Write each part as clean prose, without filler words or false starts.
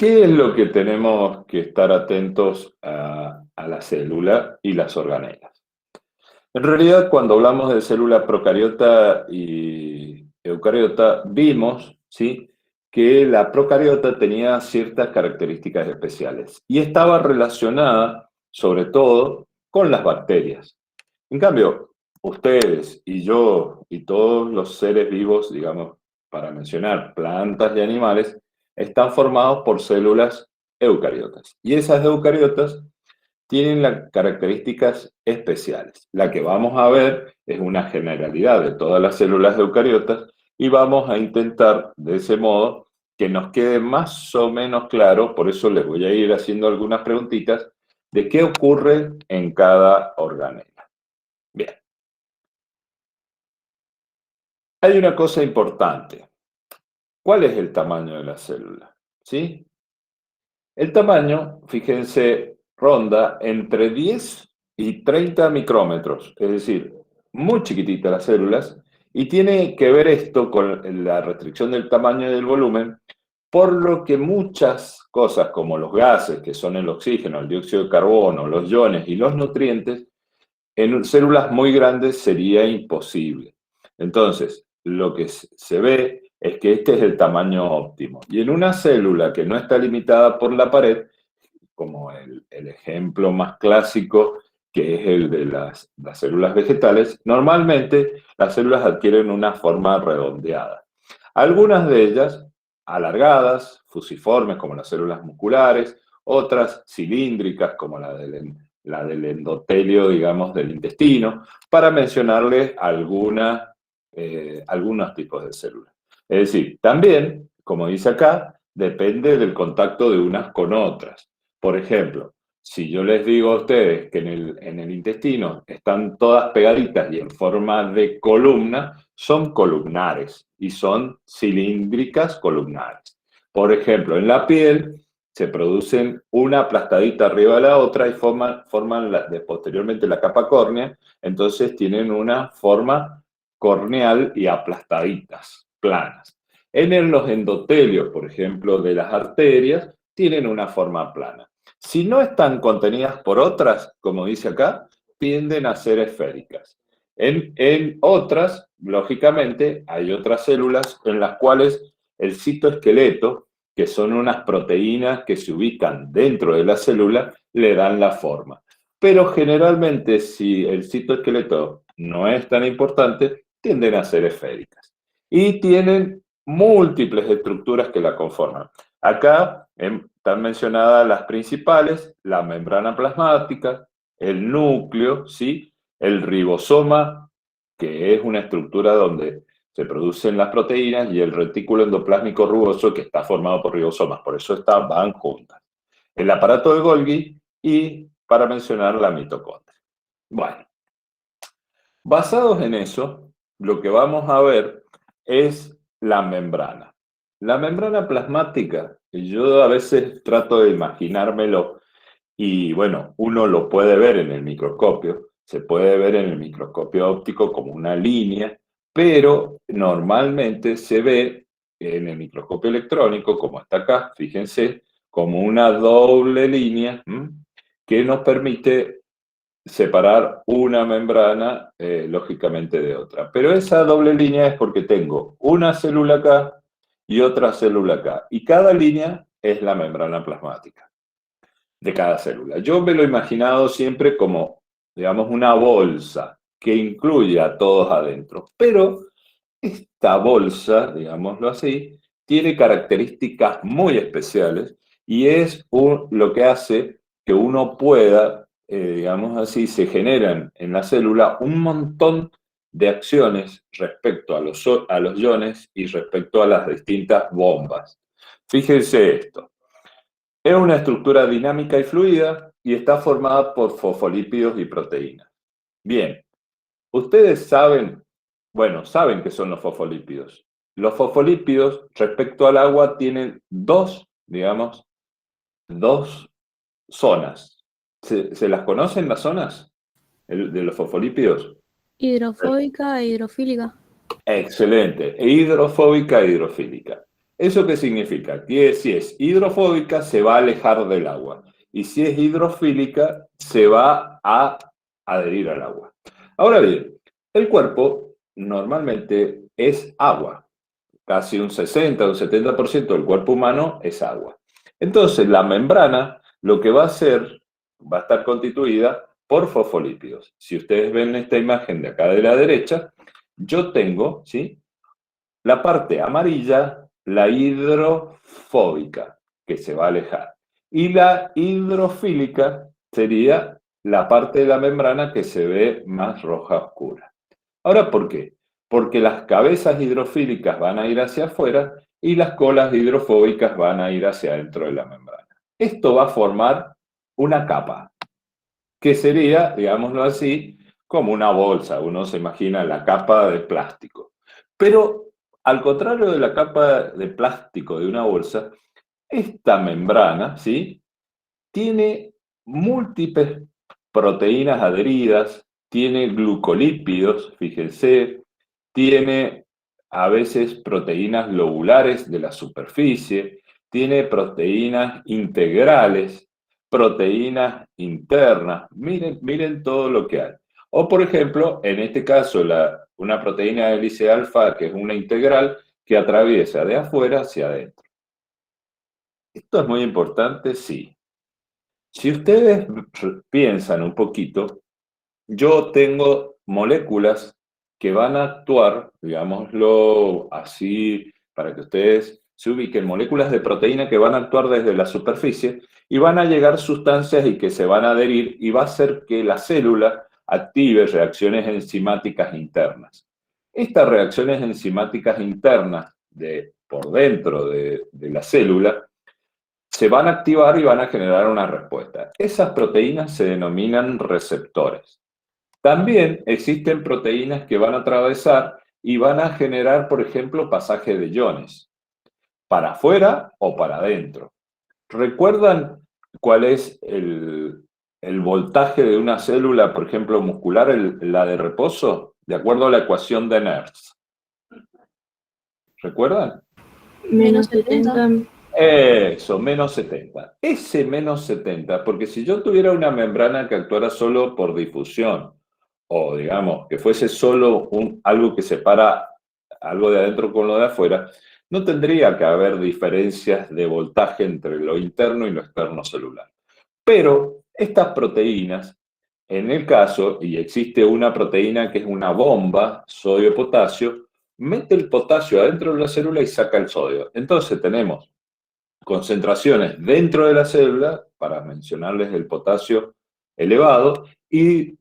¿Qué es lo que tenemos que estar atentos a la célula y las organelas? En realidad, cuando hablamos de célula procariota y eucariota, vimos, ¿sí?, que la procariota tenía ciertas características especiales y estaba relacionada, sobre todo, con las bacterias. En cambio, ustedes y yo y todos los seres vivos, digamos, para mencionar plantas y animales, están formados por células eucariotas. Y esas eucariotas tienen las características especiales. La que vamos a ver es una generalidad de todas las células eucariotas y vamos a intentar de ese modo que nos quede más o menos claro, por eso les voy a ir haciendo algunas preguntitas, de qué ocurre en cada organela. Bien, hay una cosa importante. ¿Cuál es el tamaño de la célula? ¿Sí? El tamaño, fíjense, ronda entre 10 y 30 micrómetros, es decir, muy chiquititas las células, y tiene que ver esto con la restricción del tamaño y del volumen, por lo que muchas cosas como los gases, que son el oxígeno, el dióxido de carbono, los iones y los nutrientes, en células muy grandes sería imposible. Entonces, lo que se ve es que este es el tamaño óptimo. Y en una célula que no está limitada por la pared, como el ejemplo más clásico, que es el de las células vegetales, normalmente las células adquieren una forma redondeada. Algunas de ellas alargadas, fusiformes, como las células musculares, otras cilíndricas, como la del endotelio, digamos, del intestino, para mencionarles algunos tipos de células. Es decir, también, como dice acá, depende del contacto de unas con otras. Por ejemplo, si yo les digo a ustedes que en el intestino están todas pegaditas y en forma de columna, son columnares y son cilíndricas columnares. Por ejemplo, en la piel se producen una aplastadita arriba de la otra y forman posteriormente la capa córnea, entonces tienen una forma corneal y aplastaditas, planas. En los endotelios, por ejemplo, de las arterias, tienen una forma plana. Si no están contenidas por otras, como dice acá, tienden a ser esféricas. En otras, lógicamente, hay otras células en las cuales el citoesqueleto, que son unas proteínas que se ubican dentro de la célula, le dan la forma. Pero generalmente, si el citoesqueleto no es tan importante, tienden a ser esféricas. Y tienen múltiples estructuras que la conforman. Acá están mencionadas las principales: la membrana plasmática, el núcleo, ¿sí?, el ribosoma, que es una estructura donde se producen las proteínas, y el retículo endoplásmico rugoso, que está formado por ribosomas, por eso van juntas. El aparato de Golgi y, para mencionar, la mitocondria. Bueno, basados en eso, lo que vamos a ver es la membrana. La membrana plasmática, yo a veces trato de imaginármelo, y bueno, uno lo puede ver en el microscopio, se puede ver en el microscopio óptico como una línea, pero normalmente se ve en el microscopio electrónico, como está acá, fíjense, como una doble línea, que nos permite separar una membrana, lógicamente, de otra. Pero esa doble línea es porque tengo una célula acá y otra célula acá, y cada línea es la membrana plasmática de cada célula. Yo me lo he imaginado siempre como, digamos, una bolsa que incluye a todos adentro, pero esta bolsa, digámoslo así, tiene características muy especiales, y es lo que hace que uno pueda, digamos así, se generan en la célula un montón de acciones respecto a los iones y respecto a las distintas bombas. Fíjense esto. Es una estructura dinámica y fluida y está formada por fosfolípidos y proteínas. Bien, ustedes saben, bueno, saben qué son los fosfolípidos. Los fosfolípidos respecto al agua tienen digamos, dos zonas. ¿Se las conocen las zonas de los fosfolípidos? Hidrofóbica e hidrofílica. Excelente. Hidrofóbica e hidrofílica. ¿Eso qué significa? Que si es hidrofóbica, se va a alejar del agua. Y si es hidrofílica, se va a adherir al agua. Ahora bien, el cuerpo normalmente es agua. Casi un 60 o un 70% del cuerpo humano es agua. Entonces, la membrana lo que va a hacer, va a estar constituida por fosfolípidos. Si ustedes ven esta imagen de acá de la derecha, yo tengo, ¿sí?, la parte amarilla, la hidrofóbica, que se va a alejar. Y la hidrofílica sería la parte de la membrana que se ve más roja oscura. Ahora, ¿por qué? Porque las cabezas hidrofílicas van a ir hacia afuera y las colas hidrofóbicas van a ir hacia adentro de la membrana. Esto va a formar una capa, que sería, digámoslo así, como una bolsa. Uno se imagina la capa de plástico. Pero al contrario de la capa de plástico de una bolsa, esta membrana, ¿sí?, tiene múltiples proteínas adheridas, tiene glucolípidos, fíjense, tiene a veces proteínas lobulares de la superficie, tiene proteínas integrales, proteínas internas. Miren, miren todo lo que hay. O, por ejemplo, en este caso, una proteína de hélice alfa, que es una integral, que atraviesa de afuera hacia adentro. Esto es muy importante, sí. Si ustedes piensan un poquito, yo tengo moléculas que van a actuar, digámoslo así, para que ustedes se ubiquen, moléculas de proteína que van a actuar desde la superficie y van a llegar sustancias y que se van a adherir y va a hacer que la célula active reacciones enzimáticas internas. Estas reacciones enzimáticas internas por dentro de la célula se van a activar y van a generar una respuesta. Esas proteínas se denominan receptores. También existen proteínas que van a atravesar y van a generar, por ejemplo, pasaje de iones, para afuera o para adentro. ¿Recuerdan cuál es el voltaje de una célula, por ejemplo, muscular, la de reposo? De acuerdo a la ecuación de Nernst. ¿Recuerdan? Menos 70. Eso, menos 70. Ese menos 70, porque si yo tuviera una membrana que actuara solo por difusión, o digamos, que fuese solo algo que separa algo de adentro con lo de afuera, no tendría que haber diferencias de voltaje entre lo interno y lo externo celular. Pero estas proteínas, en el caso, y existe una proteína que es una bomba, sodio-potasio, mete el potasio adentro de la célula y saca el sodio. Entonces tenemos concentraciones dentro de la célula, para mencionarles el potasio elevado, y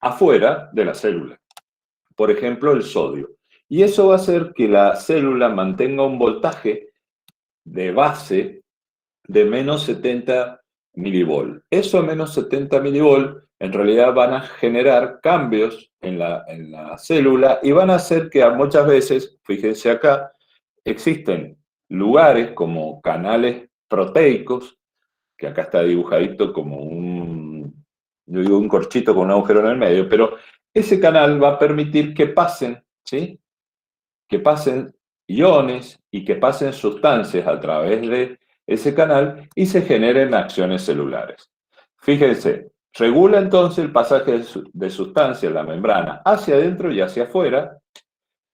afuera de la célula. Por ejemplo, el sodio. Y eso va a hacer que la célula mantenga un voltaje de base de menos 70 milivolt. Eso menos 70 milivolt en realidad van a generar cambios en la célula y van a hacer que muchas veces, fíjense acá, existen lugares como canales proteicos, que acá está dibujadito como yo digo un corchito con un agujero en el medio, pero ese canal va a permitir que pasen, ¿sí?, que pasen iones y que pasen sustancias a través de ese canal y se generen acciones celulares. Fíjense, regula entonces el pasaje de sustancias en la membrana hacia adentro y hacia afuera,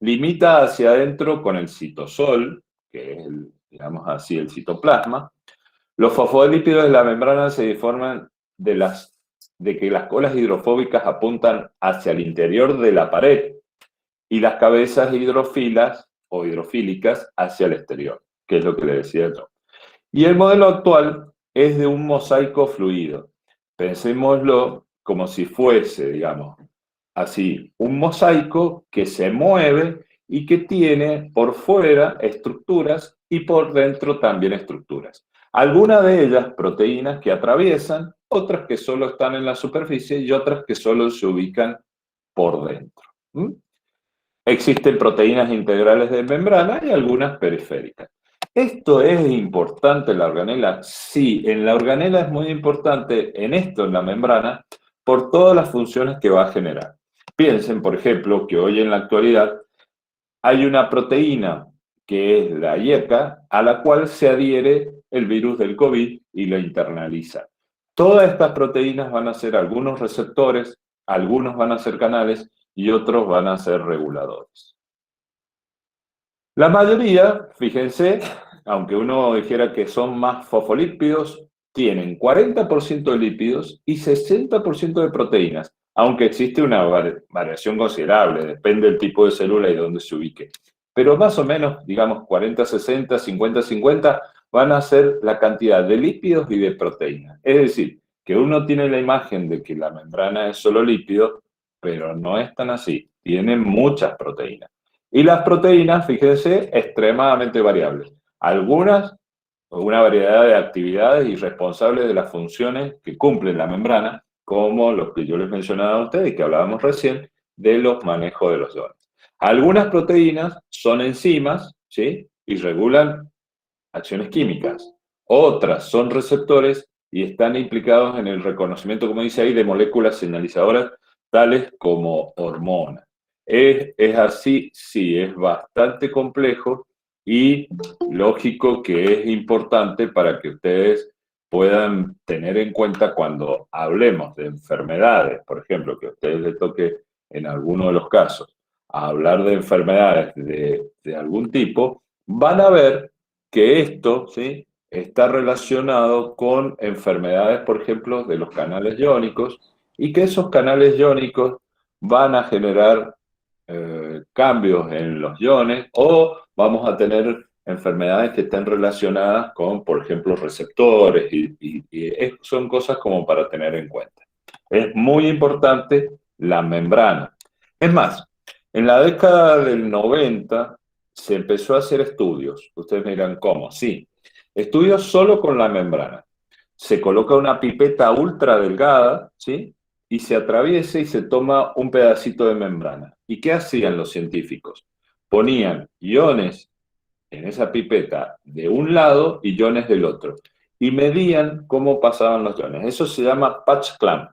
limita hacia adentro con el citosol, que es, digamos así, el citoplasma. Los fosfolípidos de la membrana se deforman de que las colas hidrofóbicas apuntan hacia el interior de la pared y las cabezas hidrofilas o hidrofílicas hacia el exterior, que es lo que le decía yo. Y el modelo actual es de un mosaico fluido. Pensémoslo como si fuese, digamos, así, un mosaico que se mueve y que tiene por fuera estructuras y por dentro también estructuras. Algunas de ellas proteínas que atraviesan, otras que solo están en la superficie y otras que solo se ubican por dentro. Existen proteínas integrales de membrana y algunas periféricas. ¿Esto es importante en la organela? Sí, en la organela es muy importante en esto, en la membrana, por todas las funciones que va a generar. Piensen, por ejemplo, que hoy en la actualidad hay una proteína que es la IECA, a la cual se adhiere el virus del COVID y lo internaliza. Todas estas proteínas van a ser algunos receptores, algunos van a ser canales y otros van a ser reguladores. La mayoría, fíjense, aunque uno dijera que son más fosfolípidos, tienen 40% de lípidos y 60% de proteínas, aunque existe una variación considerable, depende del tipo de célula y de dónde se ubique. Pero más o menos, digamos, 40-60, 50-50 van a ser la cantidad de lípidos y de proteínas. Es decir, que uno tiene la imagen de que la membrana es solo lípido, pero no es tan así, tiene muchas proteínas. Y las proteínas, fíjense, extremadamente variables. Algunas, una variedad de actividades y responsables de las funciones que cumplen la membrana, como los que yo les mencionaba a ustedes, que hablábamos recién, de los manejos de los iones. Algunas proteínas son enzimas, ¿sí? Y regulan acciones químicas. Otras son receptores y están implicados en el reconocimiento, como dice ahí, de moléculas señalizadoras, tales como hormonas. ¿Es así? Sí, es bastante complejo y lógico que es importante para que ustedes puedan tener en cuenta cuando hablemos de enfermedades, por ejemplo, que a ustedes les toque en alguno de los casos hablar de enfermedades de algún tipo, van a ver que esto, ¿sí?, está relacionado con enfermedades, por ejemplo, de los canales iónicos, y que esos canales iónicos van a generar cambios en los iones, o vamos a tener enfermedades que estén relacionadas con, por ejemplo, receptores, y son cosas como para tener en cuenta. Es muy importante la membrana. Es más, en la década del 90 se empezó a hacer estudios. Ustedes me dirán, ¿cómo? Sí, estudios solo con la membrana. Se coloca una pipeta ultra delgada, ¿sí? Y se atraviesa y se toma un pedacito de membrana. ¿Y qué hacían los científicos? Ponían iones en esa pipeta de un lado y iones del otro. Y medían cómo pasaban los iones. Eso se llama patch clamp.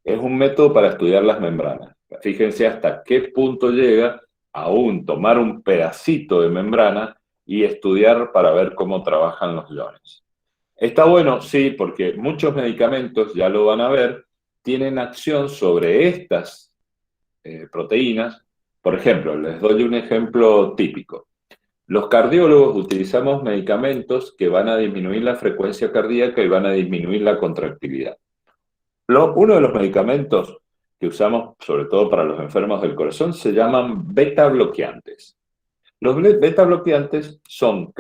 Es un método para estudiar las membranas. Fíjense hasta qué punto llega aún tomar un pedacito de membrana y estudiar para ver cómo trabajan los iones. Está bueno, sí, porque muchos medicamentos, ya lo van a ver, tienen acción sobre estas proteínas. Por ejemplo, les doy un ejemplo típico. Los cardiólogos utilizamos medicamentos que van a disminuir la frecuencia cardíaca y van a disminuir la contractilidad. Uno de los medicamentos que usamos, sobre todo para los enfermos del corazón, se llaman beta bloqueantes. Los beta bloqueantes son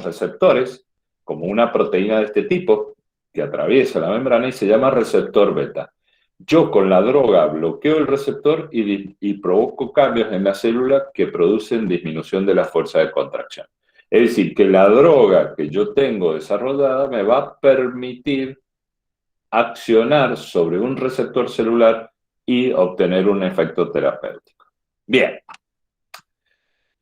receptores, como una proteína de este tipo, que atraviesa la membrana y se llama receptor beta. Yo con la droga bloqueo el receptor y provoco cambios en la célula que producen disminución de la fuerza de contracción. Es decir, que la droga que yo tengo desarrollada me va a permitir accionar sobre un receptor celular y obtener un efecto terapéutico. Bien.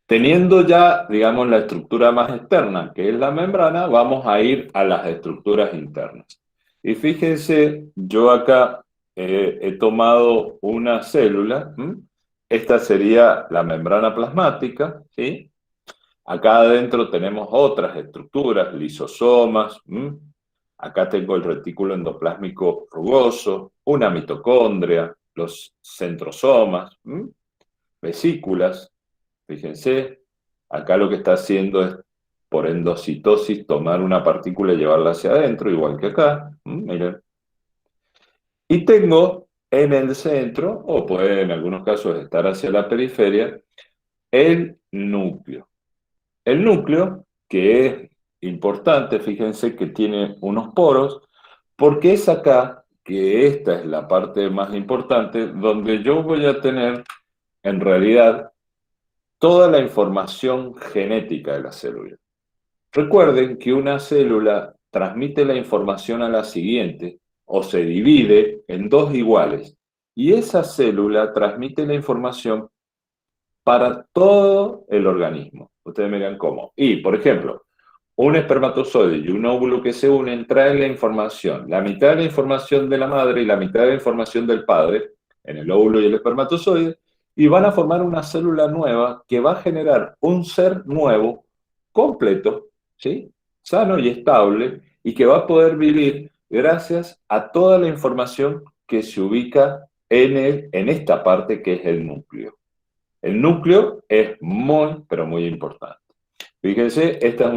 Teniendo ya, digamos, la estructura más externa, que es la membrana, vamos a ir a las estructuras internas. Y fíjense, yo acá he tomado una célula. Esta sería la membrana plasmática, ¿sí? Acá adentro tenemos otras estructuras, lisosomas. Acá tengo el retículo endoplásmico rugoso, una mitocondria, los centrosomas, vesículas. Fíjense, acá lo que está haciendo es, por endocitosis, tomar una partícula y llevarla hacia adentro, igual que acá. Miren. Y tengo en el centro, o puede en algunos casos estar hacia la periferia, el núcleo. El núcleo, que es importante, fíjense que tiene unos poros, porque es acá, que esta es la parte más importante, donde yo voy a tener, en realidad, toda la información genética de la célula. Recuerden que una célula transmite la información a la siguiente o se divide en dos iguales, y esa célula transmite la información para todo el organismo. Ustedes me dirán cómo. Y, por ejemplo, un espermatozoide y un óvulo que se unen traen la información, la mitad de la información de la madre y la mitad de la información del padre, en el óvulo y el espermatozoide, y van a formar una célula nueva que va a generar un ser nuevo, completo, ¿sí? Sano y estable, y que va a poder vivir gracias a toda la información que se ubica en esta parte que es el núcleo. El núcleo es muy, pero muy importante. Fíjense, esta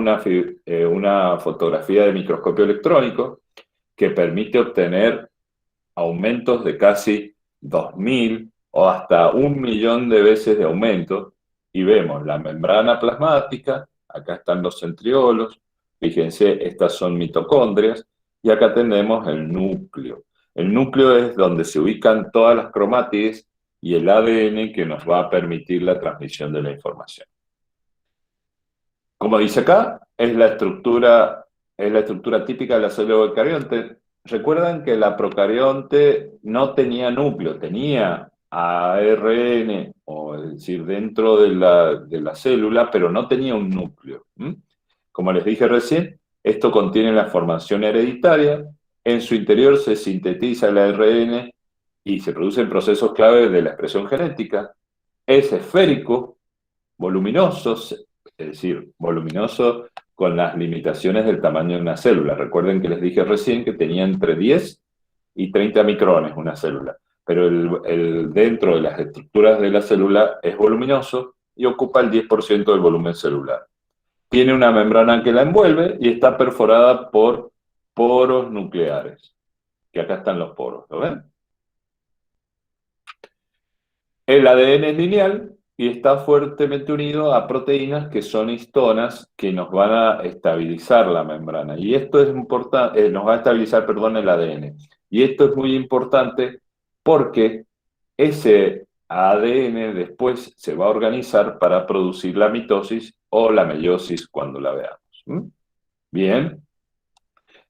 es una fotografía de microscopio electrónico que permite obtener aumentos de casi 2000 o hasta 1.000.000 de veces de aumento. Y vemos la membrana plasmática, acá están los centriolos, fíjense, estas son mitocondrias, y acá tenemos el núcleo. El núcleo es donde se ubican todas las cromátides y el ADN que nos va a permitir la transmisión de la información. Como dice acá, es la estructura típica de la célula eucarionte. Recuerdan que la procarionte no tenía núcleo, tenía ARN, o es decir, dentro de la célula, pero no tenía un núcleo. Como les dije recién, esto contiene la formación hereditaria, en su interior se sintetiza el ARN y se producen procesos clave de la expresión genética. Es esférico, voluminoso, es decir, voluminoso con las limitaciones del tamaño de una célula. Recuerden que les dije recién que tenía entre 10 y 30 micrones una célula, pero dentro de las estructuras de la célula es voluminoso y ocupa el 10% del volumen celular. Tiene una membrana que la envuelve y está perforada por poros nucleares, que acá están los poros, ¿lo ven? El ADN es lineal y está fuertemente unido a proteínas que son histonas que nos van a estabilizar la membrana. Y esto es importante, nos va a estabilizar, perdón, el ADN. Y esto es muy importante porque ese ADN después se va a organizar para producir la mitosis o la meiosis cuando la veamos. Bien.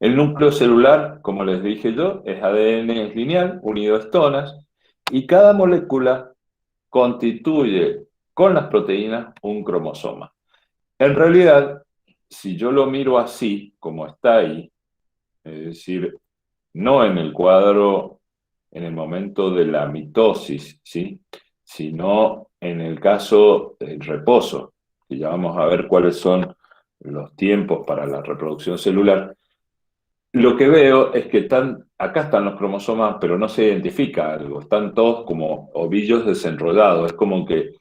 El núcleo celular, como les dije yo, es ADN lineal unido a histonas y cada molécula constituye con las proteínas un cromosoma. En realidad, si yo lo miro así, como está ahí, es decir, no en el cuadro, en el momento de la mitosis, ¿sí? Sino en el caso del reposo, que ya vamos a ver cuáles son los tiempos para la reproducción celular, lo que veo es que acá están los cromosomas, pero no se identifica algo, están todos como ovillos desenrollados, es como que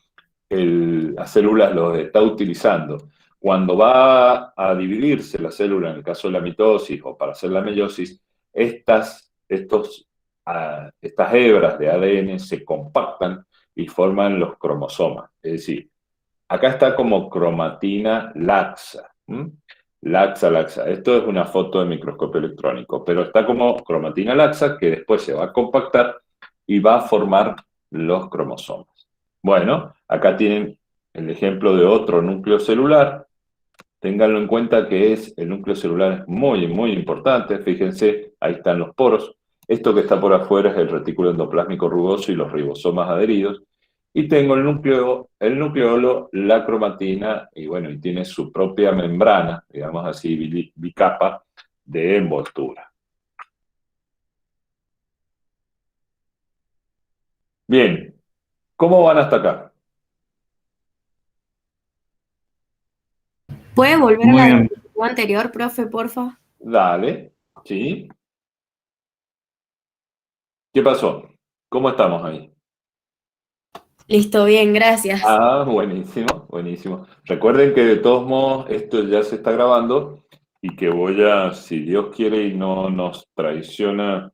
las células los está utilizando. Cuando va a dividirse la célula, en el caso de la mitosis o para hacer la meiosis, estas hebras de ADN se compactan y forman los cromosomas. Es decir, acá está como cromatina laxa. Laxa, laxa. Esto es una foto de microscopio electrónico, pero está como cromatina laxa que después se va a compactar y va a formar los cromosomas. Bueno, acá tienen el ejemplo de otro núcleo celular. Ténganlo en cuenta que el núcleo celular es muy, muy importante. Fíjense, ahí están los poros. Esto que está por afuera es el retículo endoplásmico rugoso y los ribosomas adheridos. Y tengo el nucleolo, la cromatina, y bueno, y tiene su propia membrana, digamos así, bicapa de envoltura. Bien, ¿cómo van hasta acá? ¿Puede volver a Muy la bien. diapositiva anterior, profe, porfa? Dale, ¿sí? ¿Qué pasó? ¿Cómo estamos ahí? Listo, bien, gracias. Ah, buenísimo, buenísimo. Recuerden que de todos modos esto ya se está grabando y que si Dios quiere y no nos traiciona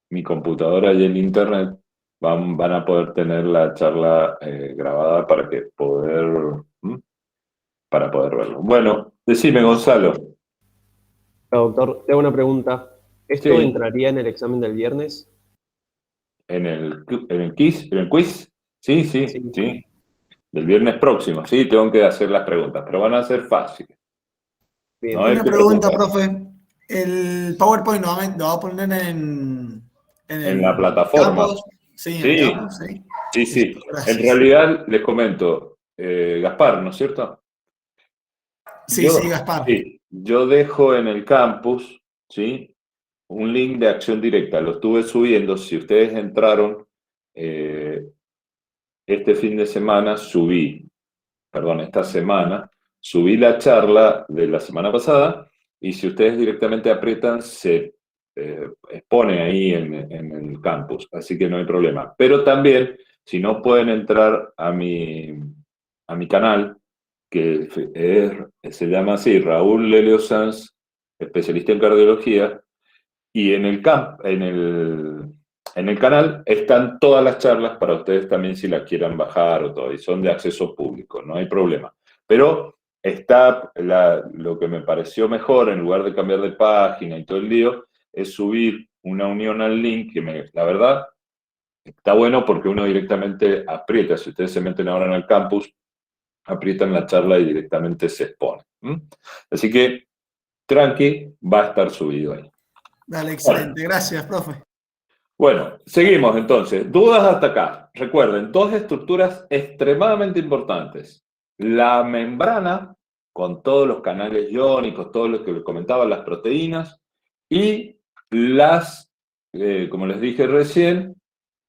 mi computadora y el internet, van a poder tener la charla grabada para poder verlo. Bueno, decime, Gonzalo. Doctor, te hago una pregunta. ¿Esto Sí, entraría en el examen del viernes? en el quiz. Sí, sí, Sí. sí. Del viernes próximo, sí, tengo que hacer las preguntas, pero van a ser fáciles. Bien. No hay Una que pregunta, preocuparse. profe. ¿El PowerPoint lo va a poner en En la el plataforma. campus? Sí, en el Sí, campus, sí. sí, sí. Listo, En gracias. realidad, les comento, Gaspar, ¿no es cierto? Sí, sí, Gaspar. Sí, yo dejo en el campus, ¿sí? Un link de acción directa. Lo estuve subiendo. Si ustedes entraron este fin de semana esta semana, subí la charla de la semana pasada y si ustedes directamente aprietan, se expone ahí en el campus, así que no hay problema. Pero también, si no pueden entrar a mi canal, que se llama así, Raúl Lelio Sanz, especialista en cardiología, y en el canal están todas las charlas para ustedes también si las quieran bajar o todo, y son de acceso público, no hay problema. Pero está lo que me pareció mejor, en lugar de cambiar de página y todo el lío, es subir una unión al link que la verdad está bueno porque uno directamente aprieta, si ustedes se meten ahora en el campus, aprietan la charla y directamente se expone. Así que tranqui, va a estar subido ahí. Dale, excelente. Gracias, profe. Bueno, seguimos entonces. Dudas hasta acá. Recuerden, dos estructuras extremadamente importantes. La membrana, con todos los canales iónicos, todo lo que les comentaba, las proteínas, y como les dije recién,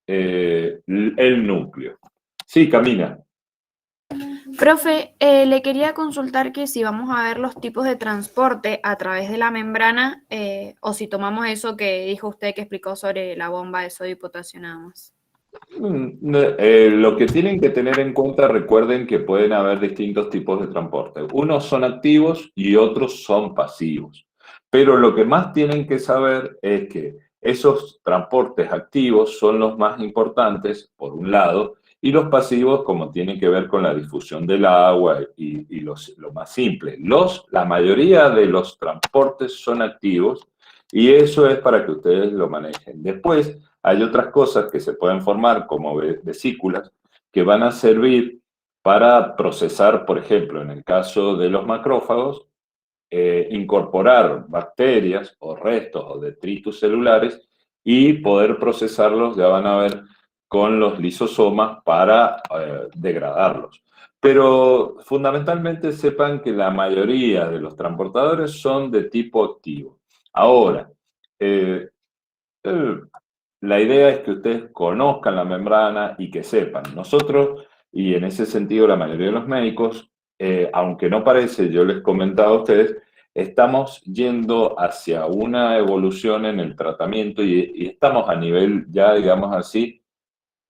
el núcleo. Sí, Camina. Profe, le quería consultar que si vamos a ver los tipos de transporte a través de la membrana o si tomamos eso que dijo usted que explicó sobre la bomba de sodio y potasio nada más. Lo que tienen que tener en cuenta, recuerden que pueden haber distintos tipos de transporte. Unos son activos y otros son pasivos. Pero lo que más tienen que saber es que esos transportes activos son los más importantes, por un lado, y los pasivos, como tienen que ver con la difusión del agua y lo más simple. La mayoría de los transportes son activos y eso es para que ustedes lo manejen. Después, hay otras cosas que se pueden formar como vesículas que van a servir para procesar, por ejemplo, en el caso de los macrófagos, incorporar bacterias o restos o detritus celulares y poder procesarlos, ya van a ver, con los lisosomas para degradarlos. Pero fundamentalmente sepan que la mayoría de los transportadores son de tipo activo. Ahora, la idea es que ustedes conozcan la membrana y que sepan. Nosotros, y en ese sentido la mayoría de los médicos, aunque no parece, yo les comentaba a ustedes, estamos yendo hacia una evolución en el tratamiento y estamos a nivel ya, digamos así,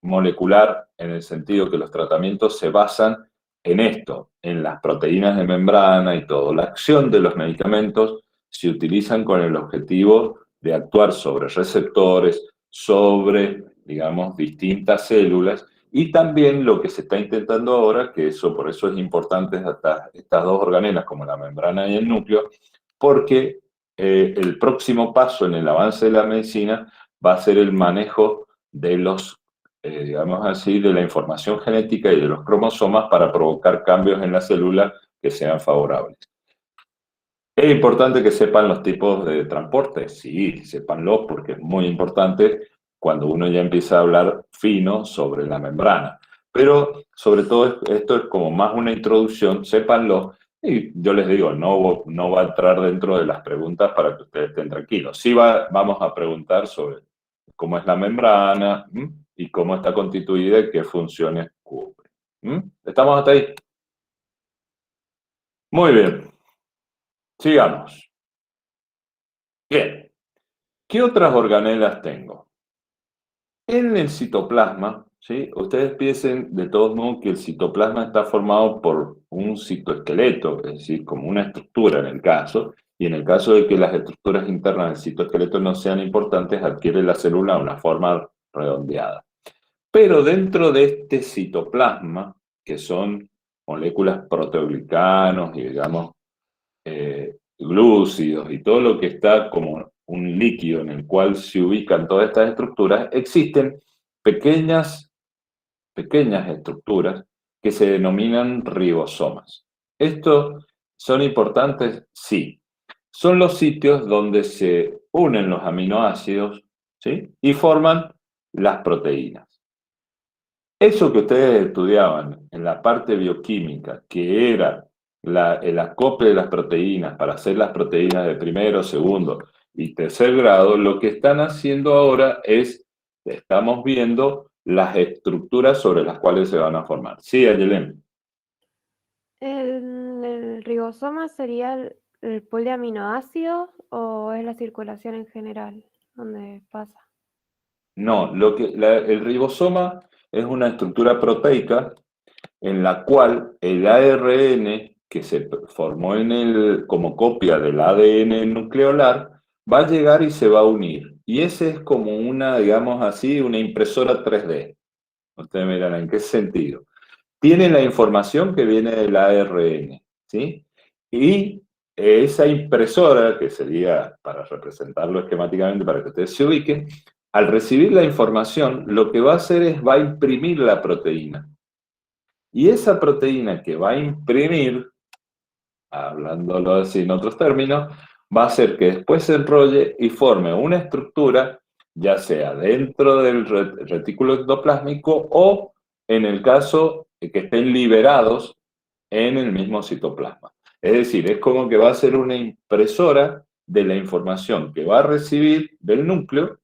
molecular, en el sentido que los tratamientos se basan en esto, en las proteínas de membrana y todo. La acción de los medicamentos se utilizan con el objetivo de actuar sobre receptores, sobre, digamos, distintas células, y también lo que se está intentando ahora, que por eso es importante estas dos organelas, como la membrana y el núcleo, porque el próximo paso en el avance de la medicina va a ser el manejo de los digamos así, de la información genética y de los cromosomas para provocar cambios en la célula que sean favorables. ¿Es importante que sepan los tipos de transporte? Sí, sépanlo porque es muy importante cuando uno ya empieza a hablar fino sobre la membrana. Pero sobre todo esto es como más una introducción, sépanlo. Y yo les digo, no va a entrar dentro de las preguntas para que ustedes estén tranquilos. Sí vamos a preguntar sobre cómo es la membrana y cómo está constituida y qué funciones cubre. ¿Estamos hasta ahí? Muy bien. Sigamos. Bien. ¿Qué otras organelas tengo? En el citoplasma, ¿sí? Ustedes piensen de todos modos que el citoplasma está formado por un citoesqueleto, es decir, como una estructura en el caso, y en el caso de que las estructuras internas del citoesqueleto no sean importantes, adquiere la célula una forma redondeada. Pero dentro de este citoplasma, que son moléculas proteoglicanos y, digamos, glúcidos y todo lo que está como un líquido en el cual se ubican todas estas estructuras, existen pequeñas estructuras que se denominan ribosomas. ¿Estos son importantes? Sí. Son los sitios donde se unen los aminoácidos, ¿sí? Y forman las proteínas. Eso que ustedes estudiaban en la parte bioquímica, que era el acople de las proteínas para hacer las proteínas de primero, segundo y tercer grado, lo que están haciendo ahora estamos viendo las estructuras sobre las cuales se van a formar. Sí, Ayelen. ¿El ribosoma sería el pool de aminoácidos o es la circulación en general donde pasa? No, el ribosoma es una estructura proteica en la cual el ARN que se formó como copia del ADN nucleolar va a llegar y se va a unir. Y ese es como una, digamos así, una impresora 3D. Ustedes me dirán, ¿en qué sentido? Tiene la información que viene del ARN, ¿sí? Y esa impresora, que sería, para representarlo esquemáticamente, para que ustedes se ubiquen, al recibir la información, lo que va a hacer es, va a imprimir la proteína. Y esa proteína que va a imprimir, hablándolo así en otros términos, va a hacer que después se enrolle y forme una estructura, ya sea dentro del retículo endoplásmico o, en el caso de que estén liberados, en el mismo citoplasma. Es decir, es como que va a ser una impresora de la información que va a recibir del núcleo.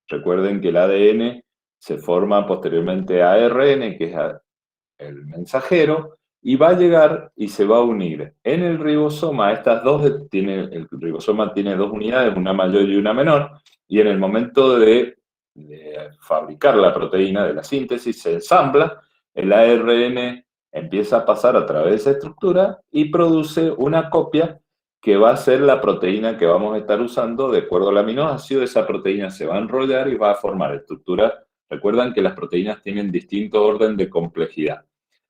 Recuerden que el ADN se forma posteriormente a ARN, que es el mensajero, y va a llegar y se va a unir en el ribosoma. El ribosoma tiene dos unidades, una mayor y una menor, y en el momento de fabricar la proteína, de la síntesis, se ensambla, el ARN empieza a pasar a través de esa estructura y produce una copia que va a ser la proteína que vamos a estar usando. De acuerdo al aminoácido, esa proteína se va a enrollar y va a formar estructuras. Recuerdan que las proteínas tienen distinto orden de complejidad,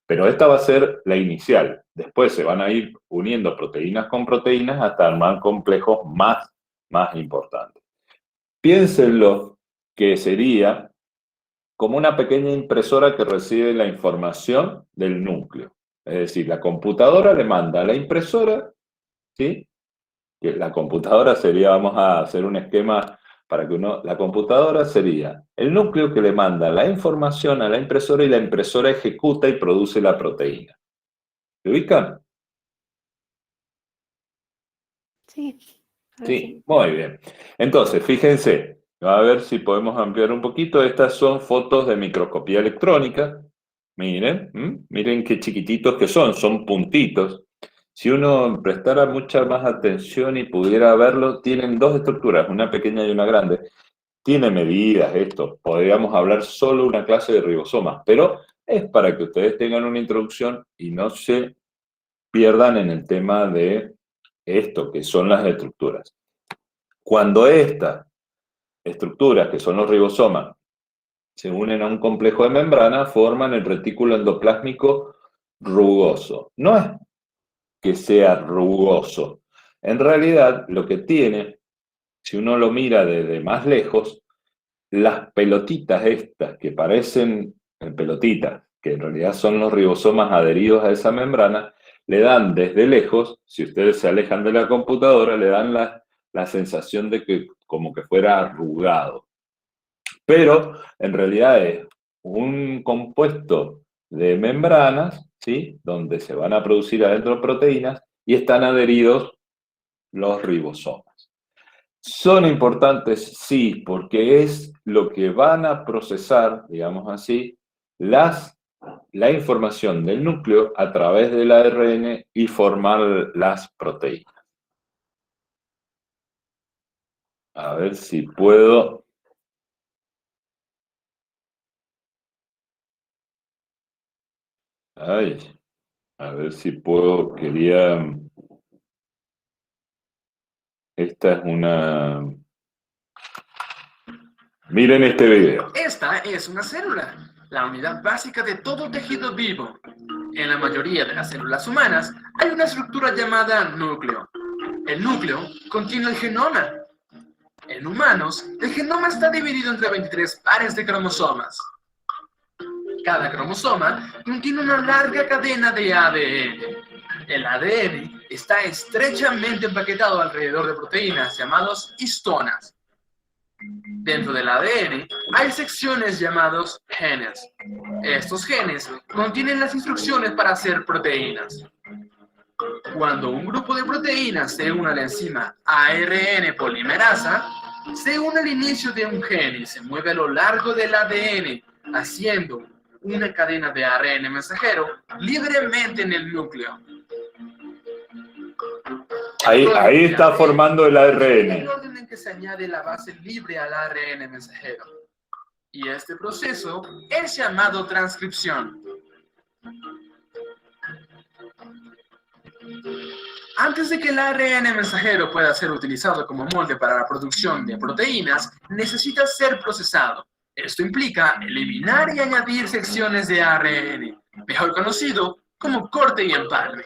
pero esta va a ser la inicial. Después se van a ir uniendo proteínas con proteínas hasta armar complejos más importantes. Piénsenlo que sería como una pequeña impresora que recibe la información del núcleo. Es decir, la computadora le manda a la impresora, ¿sí? Que la computadora sería, vamos a hacer un esquema para que la computadora sería el núcleo que le manda la información a la impresora y la impresora ejecuta y produce la proteína. ¿Se ubican? Sí. Sí, muy bien. Entonces, fíjense, a ver si podemos ampliar un poquito. Estas son fotos de microscopía electrónica. Miren, miren qué chiquititos que son puntitos. Si uno prestara mucha más atención y pudiera verlo, tienen dos estructuras, una pequeña y una grande. Tiene medidas esto, podríamos hablar solo una clase de ribosomas, pero es para que ustedes tengan una introducción y no se pierdan en el tema de esto, que son las estructuras. Cuando estas estructuras, que son los ribosomas, se unen a un complejo de membrana, forman el retículo endoplásmico rugoso. No es que sea rugoso. En realidad, lo que tiene, si uno lo mira desde más lejos, las pelotitas estas que parecen pelotitas, que en realidad son los ribosomas adheridos a esa membrana, le dan desde lejos, si ustedes se alejan de la computadora, le dan la sensación de que como que fuera arrugado. Pero en realidad es un compuesto de membranas, ¿sí? Donde se van a producir adentro proteínas y están adheridos los ribosomas. ¿Son importantes? Sí, porque es lo que van a procesar, digamos así, la información del núcleo a través del ARN y formar las proteínas. A ver si puedo. Ay, a ver si puedo, esta es una... Miren este video. Esta es una célula, la unidad básica de todo tejido vivo. En la mayoría de las células humanas hay una estructura llamada núcleo. El núcleo contiene el genoma. En humanos, el genoma está dividido entre 23 pares de cromosomas. Cada cromosoma contiene una larga cadena de ADN. El ADN está estrechamente empaquetado alrededor de proteínas llamadas histonas. Dentro del ADN hay secciones llamadas genes. Estos genes contienen las instrucciones para hacer proteínas. Cuando un grupo de proteínas se une a la enzima ARN polimerasa, se une al inicio de un gen y se mueve a lo largo del ADN haciendo una cadena de ARN mensajero libremente en el núcleo. Ahí está formando el Es ARN. el orden en que se añade la base libre al ARN mensajero. Y este proceso es llamado transcripción. Antes de que el ARN mensajero pueda ser utilizado como molde para la producción de proteínas, necesita ser procesado. Esto implica eliminar y añadir secciones de ARN, mejor conocido como corte y empalme.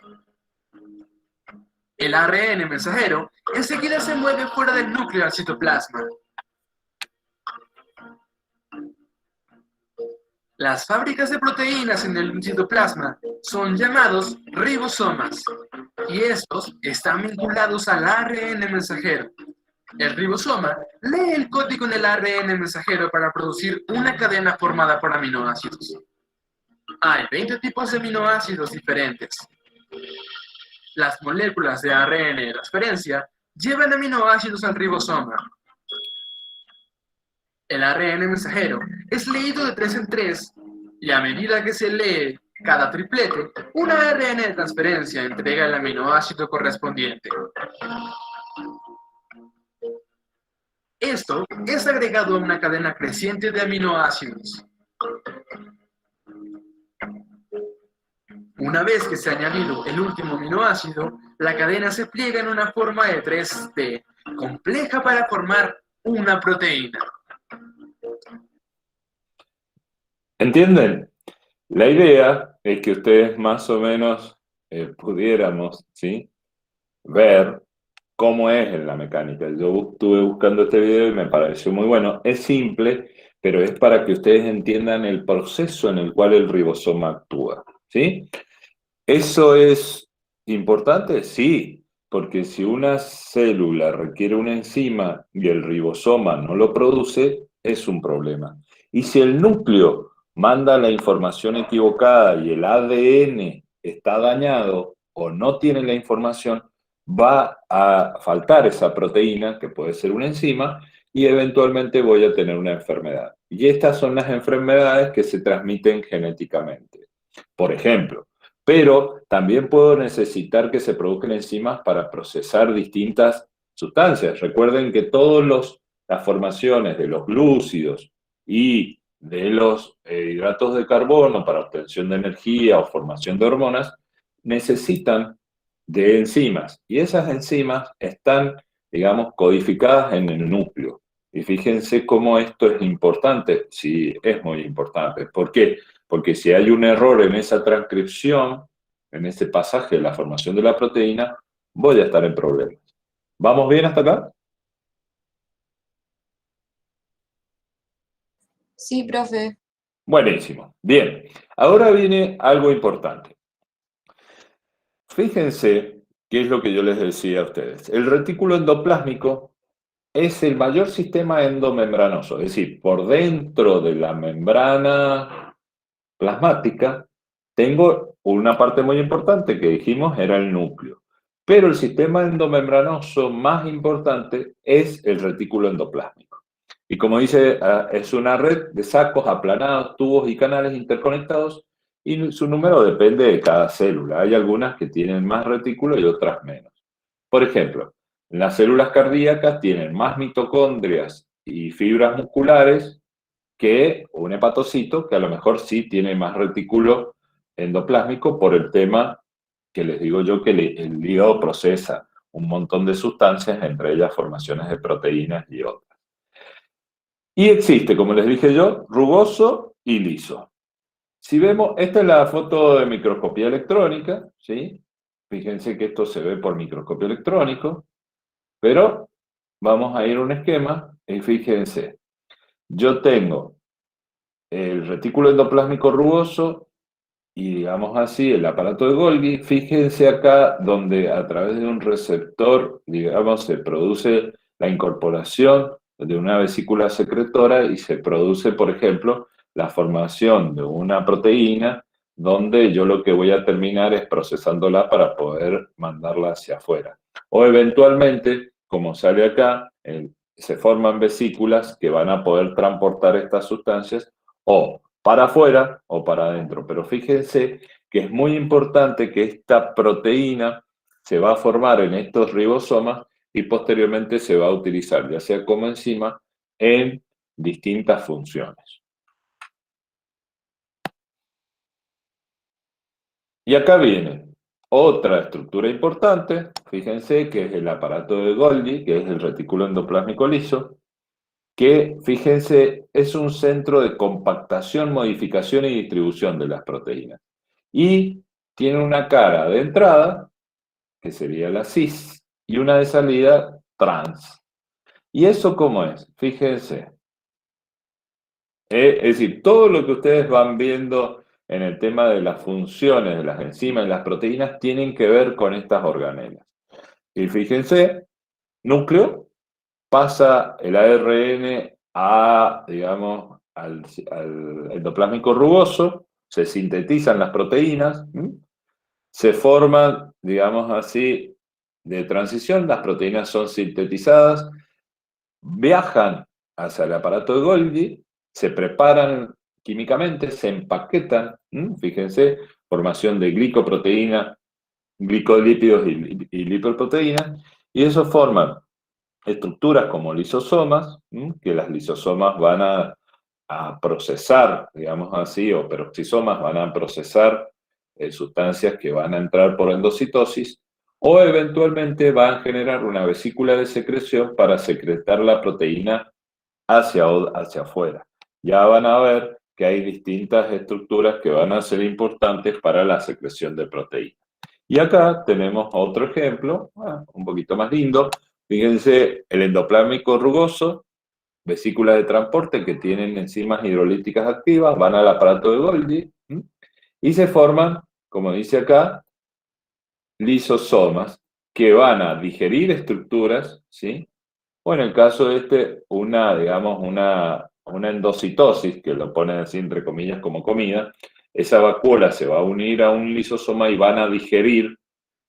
El ARN mensajero enseguida se mueve fuera del núcleo al citoplasma. Las fábricas de proteínas en el citoplasma son llamados ribosomas, y estos están vinculados al ARN mensajero. El ribosoma lee el código en el ARN mensajero para producir una cadena formada por aminoácidos. Hay 20 tipos de aminoácidos diferentes. Las moléculas de ARN de transferencia llevan aminoácidos al ribosoma. El ARN mensajero es leído de 3 en 3, y a medida que se lee cada triplete, un ARN de transferencia entrega el aminoácido correspondiente. Esto es agregado a una cadena creciente de aminoácidos. Una vez que se ha añadido el último aminoácido, la cadena se pliega en una forma de 3D, compleja para formar una proteína. ¿Entienden? La idea es que ustedes más o menos pudiéramos, ¿sí?, ver cómo es en la mecánica. Yo estuve buscando este video y me pareció muy bueno. Es simple, pero es para que ustedes entiendan el proceso en el cual el ribosoma actúa, ¿sí? ¿Eso es importante? Sí, porque si una célula requiere una enzima y el ribosoma no lo produce, es un problema. Y si el núcleo manda la información equivocada y el ADN está dañado o no tiene la información, va a faltar esa proteína, que puede ser una enzima, y eventualmente voy a tener una enfermedad. Y estas son las enfermedades que se transmiten genéticamente, por ejemplo. Pero también puedo necesitar que se produzcan enzimas para procesar distintas sustancias. Recuerden que todas las formaciones de los glúcidos y de los hidratos de carbono para obtención de energía o formación de hormonas necesitan de enzimas. Y esas enzimas están, digamos, codificadas en el núcleo. Y fíjense cómo esto es importante. Sí, es muy importante. ¿Por qué? Porque si hay un error en esa transcripción, en ese pasaje de la formación de la proteína, voy a estar en problemas. ¿Vamos bien hasta acá? Sí, profe. Buenísimo. Bien. Ahora viene algo importante. Fíjense qué es lo que yo les decía a ustedes. El retículo endoplásmico es el mayor sistema endomembranoso, es decir, por dentro de la membrana plasmática tengo una parte muy importante que dijimos era el núcleo. Pero el sistema endomembranoso más importante es el retículo endoplásmico. Y como dice, es una red de sacos aplanados, tubos y canales interconectados, y su número depende de cada célula. Hay algunas que tienen más retículo y otras menos. Por ejemplo, las células cardíacas tienen más mitocondrias y fibras musculares que un hepatocito, que a lo mejor sí tiene más retículo endoplásmico por el tema que les digo yo, que el hígado procesa un montón de sustancias, entre ellas formaciones de proteínas y otras. Y existe, como les dije yo, rugoso y liso. Si vemos, esta es la foto de microscopía electrónica, ¿sí? Fíjense que esto se ve por microscopio electrónico, pero vamos a ir a un esquema y fíjense, yo tengo el retículo endoplásmico rugoso y, digamos así, el aparato de Golgi. Fíjense acá donde a través de un receptor, digamos, se produce la incorporación de una vesícula secretora y se produce, por ejemplo, la formación de una proteína donde yo lo que voy a terminar es procesándola para poder mandarla hacia afuera. O eventualmente, como sale acá, se forman vesículas que van a poder transportar estas sustancias, o para afuera o para adentro. Pero fíjense que es muy importante que esta proteína se va a formar en estos ribosomas y posteriormente se va a utilizar, ya sea como enzima, en distintas funciones. Y acá viene otra estructura importante, fíjense que es el aparato de Golgi, que es el retículo endoplásmico liso, que, fíjense, es un centro de compactación, modificación y distribución de las proteínas. Y tiene una cara de entrada, que sería la cis, y una de salida, trans. ¿Y eso cómo es? Fíjense. Es decir, todo lo que ustedes van viendo en el tema de las funciones de las enzimas y las proteínas tienen que ver con estas organelas. Y fíjense, núcleo, pasa el ARN a, digamos, al endoplásmico rugoso, se sintetizan las proteínas, se forman, digamos así, de transición, las proteínas son sintetizadas, viajan hacia el aparato de Golgi, se preparan químicamente, se empaquetan, fíjense, formación de glicoproteína, glicolípidos y lipoproteínas, y eso forman estructuras como lisosomas, que las lisosomas van a procesar, digamos así, o peroxisomas van a procesar sustancias que van a entrar por endocitosis, o eventualmente van a generar una vesícula de secreción para secretar la proteína hacia afuera. Ya van a ver que hay distintas estructuras que van a ser importantes para la secreción de proteínas. Y acá tenemos otro ejemplo, un poquito más lindo. Fíjense, el endoplásmico rugoso, vesículas de transporte que tienen enzimas hidrolíticas activas, van al aparato de Golgi y se forman, como dice acá, lisosomas que van a digerir estructuras, ¿sí? O en el caso de este, digamos, una endocitosis, que lo ponen así entre comillas como comida, esa vacuola se va a unir a un lisosoma y van a digerir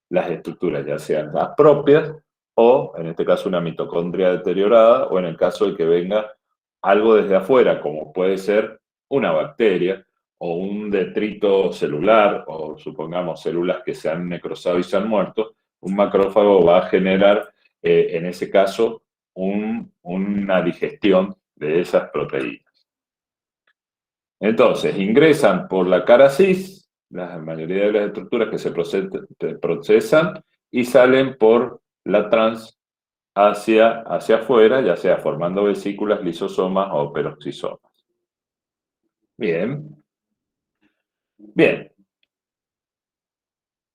las estructuras, ya sean las propias o, en este caso, una mitocondria deteriorada, o en el caso de que venga algo desde afuera, como puede ser una bacteria o un detrito celular, o supongamos células que se han necrosado y se han muerto, un macrófago va a generar, en ese caso, una digestión de esas proteínas. Entonces, ingresan por la cara cis, la mayoría de las estructuras que se procesan, y salen por la trans hacia afuera, ya sea formando vesículas, lisosomas o peroxisomas. Bien. Bien.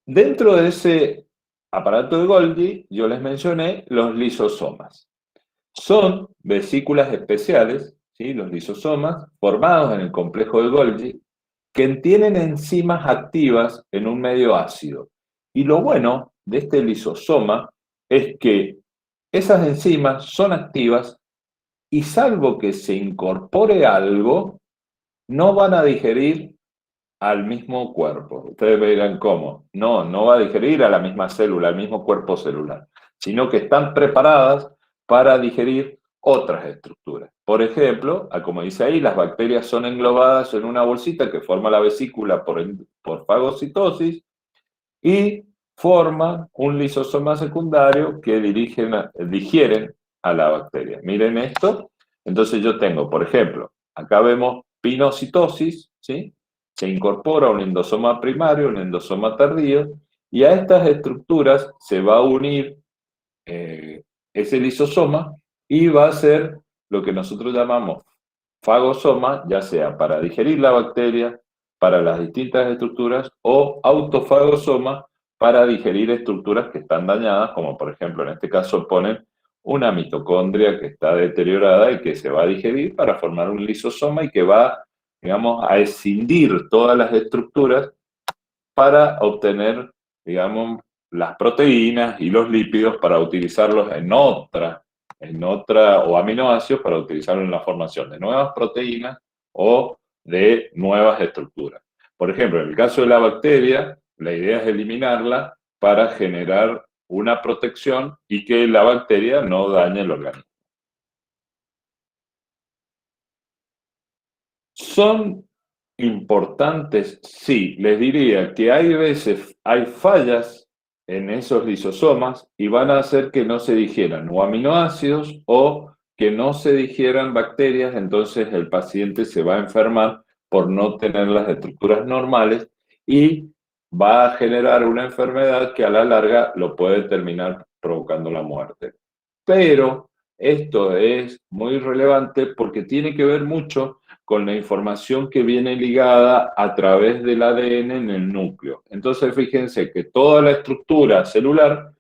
Dentro de ese aparato de Golgi, yo les mencioné los lisosomas. Son vesículas especiales, ¿sí? Los lisosomas, formados en el complejo de Golgi, que tienen enzimas activas en un medio ácido. Y lo bueno de este lisosoma es que esas enzimas son activas y salvo que se incorpore algo, no van a digerir al mismo cuerpo. Ustedes me dirán, ¿cómo? No va a digerir a la misma célula, al mismo cuerpo celular, sino que están preparadas para digerir otras estructuras. Por ejemplo, como dice ahí, las bacterias son englobadas en una bolsita que forma la vesícula por fagocitosis y forman un lisosoma secundario que digieren a la bacteria. Miren esto. Entonces yo tengo, por ejemplo, acá vemos pinocitosis, ¿sí? Se incorpora un endosoma primario, un endosoma tardío, y a estas estructuras se va a unir ese lisosoma y va a ser lo que nosotros llamamos fagosoma, ya sea para digerir la bacteria, para las distintas estructuras, o autofagosoma para digerir estructuras que están dañadas, como por ejemplo en este caso ponen una mitocondria que está deteriorada y que se va a digerir para formar un lisosoma y que va, digamos, a escindir todas las estructuras para obtener, digamos, las proteínas y los lípidos para utilizarlos en otra, o aminoácidos para utilizarlos en la formación de nuevas proteínas o de nuevas estructuras. Por ejemplo, en el caso de la bacteria, la idea es eliminarla para generar una protección y que la bacteria no dañe el organismo. Son Importantes, sí, les diría que hay veces, hay fallas en esos lisosomas y van a hacer que no se digieran o aminoácidos o que no se digieran bacterias, entonces el paciente se va a enfermar por no tener las estructuras normales y va a generar una enfermedad que a la larga lo puede terminar provocando la muerte. Pero esto es muy relevante porque tiene que ver mucho con la información que viene ligada a través del ADN en el núcleo. Entonces, fíjense que toda la estructura celular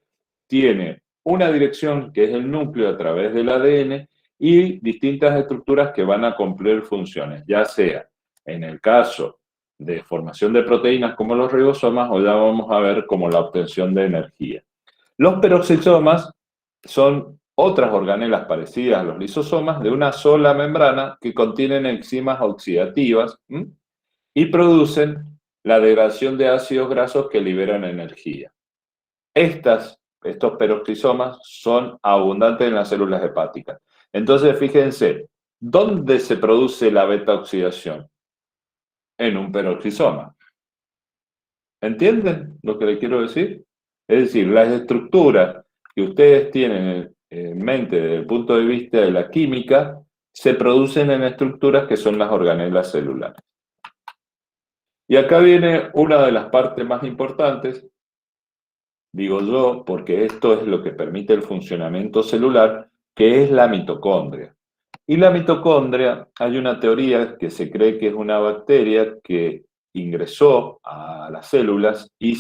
tiene una dirección que es el núcleo a través del ADN y distintas estructuras que van a cumplir funciones, ya sea en el caso de formación de proteínas como los ribosomas o ya vamos a ver como la obtención de energía. Los peroxisomas son otras organelas parecidas a los lisosomas de una sola membrana que contienen enzimas oxidativas y producen la degradación de ácidos grasos que liberan energía. Estos peroxisomas son abundantes en las células hepáticas. Entonces, fíjense, ¿dónde se produce la beta-oxidación? En un peroxisoma. ¿Entienden lo que les quiero decir? Es decir, las estructuras que ustedes tienen en mente desde el punto de vista de la química se producen en estructuras que son las organelas celulares. Y acá viene una de las partes más importantes, digo yo, porque esto es lo que permite el funcionamiento celular, que es la mitocondria. Y la mitocondria, hay una teoría que se cree que es una bacteria que ingresó a las células y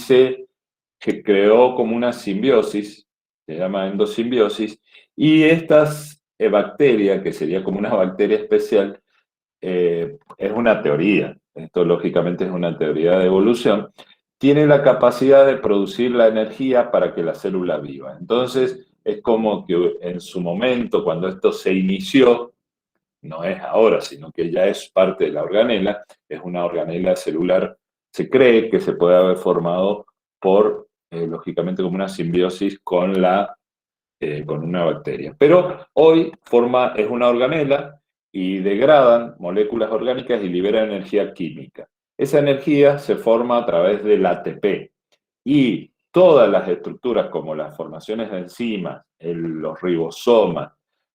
que creó como una simbiosis, se llama endosimbiosis, y estas bacterias, que sería como una bacteria especial, es una teoría, esto lógicamente es una teoría de evolución, tiene la capacidad de producir la energía para que la célula viva. Entonces, es como que en su momento, cuando esto se inició, no es ahora, sino que ya es parte de la organela, es una organela celular, se cree que se puede haber formado por, lógicamente, como una simbiosis con una bacteria. Pero hoy es una organela y degradan moléculas orgánicas y libera energía química. Esa energía se forma a través del ATP y todas las estructuras como las formaciones de enzimas, los ribosomas,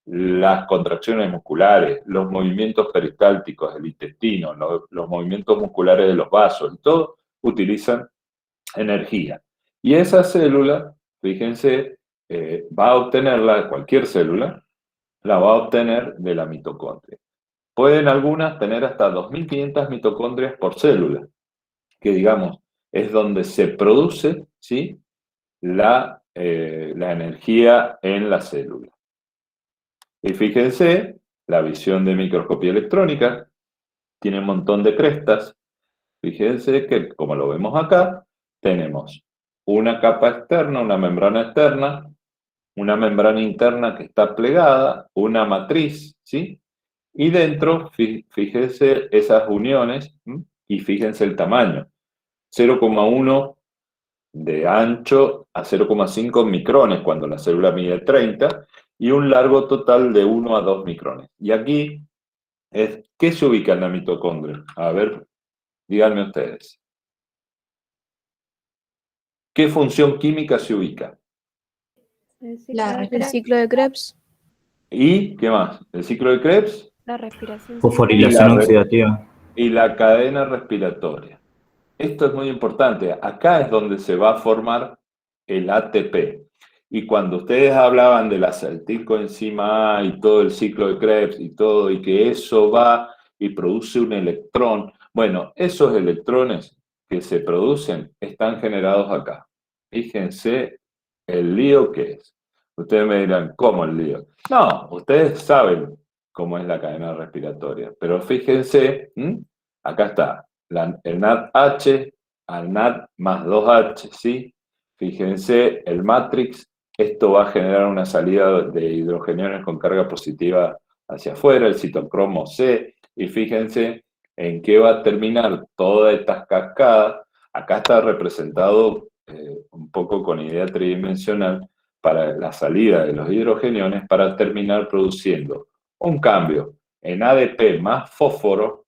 las contracciones musculares, los movimientos peristálticos del intestino, los movimientos musculares de los vasos, y todo utilizan energía. Y esa célula, fíjense, va a obtenerla, cualquier célula, la va a obtener de la mitocondria. Pueden algunas tener hasta 2.500 mitocondrias por célula, que digamos, es donde se produce, ¿sí?, la energía en la célula. Y fíjense, la visión de microscopía electrónica tiene un montón de crestas. Fíjense que, como lo vemos acá, tenemos una capa externa, una membrana externa, una membrana interna que está plegada, una matriz, ¿sí? Y dentro, fíjense esas uniones, y fíjense el tamaño. 0,1 de ancho a 0,5 micrones cuando la célula mide 30 y un largo total de 1 a 2 micrones. Y aquí, ¿qué se ubica en la mitocondria? A ver, díganme ustedes. ¿Qué función química se ubica? El El ciclo de Krebs. ¿Y qué más? ¿El ciclo de Krebs? La respiración. Fosforilación oxidativa. Y la cadena respiratoria. Esto es muy importante. Acá es donde se va a formar el ATP. Y cuando ustedes hablaban de la acetilcoenzima A y todo el ciclo de Krebs y todo, y que eso va y produce un electrón, bueno, esos electrones que se producen están generados acá. Fíjense el lío que es. Ustedes me dirán, ¿cómo el lío? No, ustedes saben cómo es la cadena respiratoria, pero fíjense, acá está, el NADH al NAD más 2H, ¿sí? Fíjense, el matrix, esto va a generar una salida de hidrogeniones con carga positiva hacia afuera, el citocromo C, y fíjense en qué va a terminar todas estas cascadas. Acá está representado un poco con idea tridimensional para la salida de los hidrogeniones para terminar produciendo un cambio en ADP más fósforo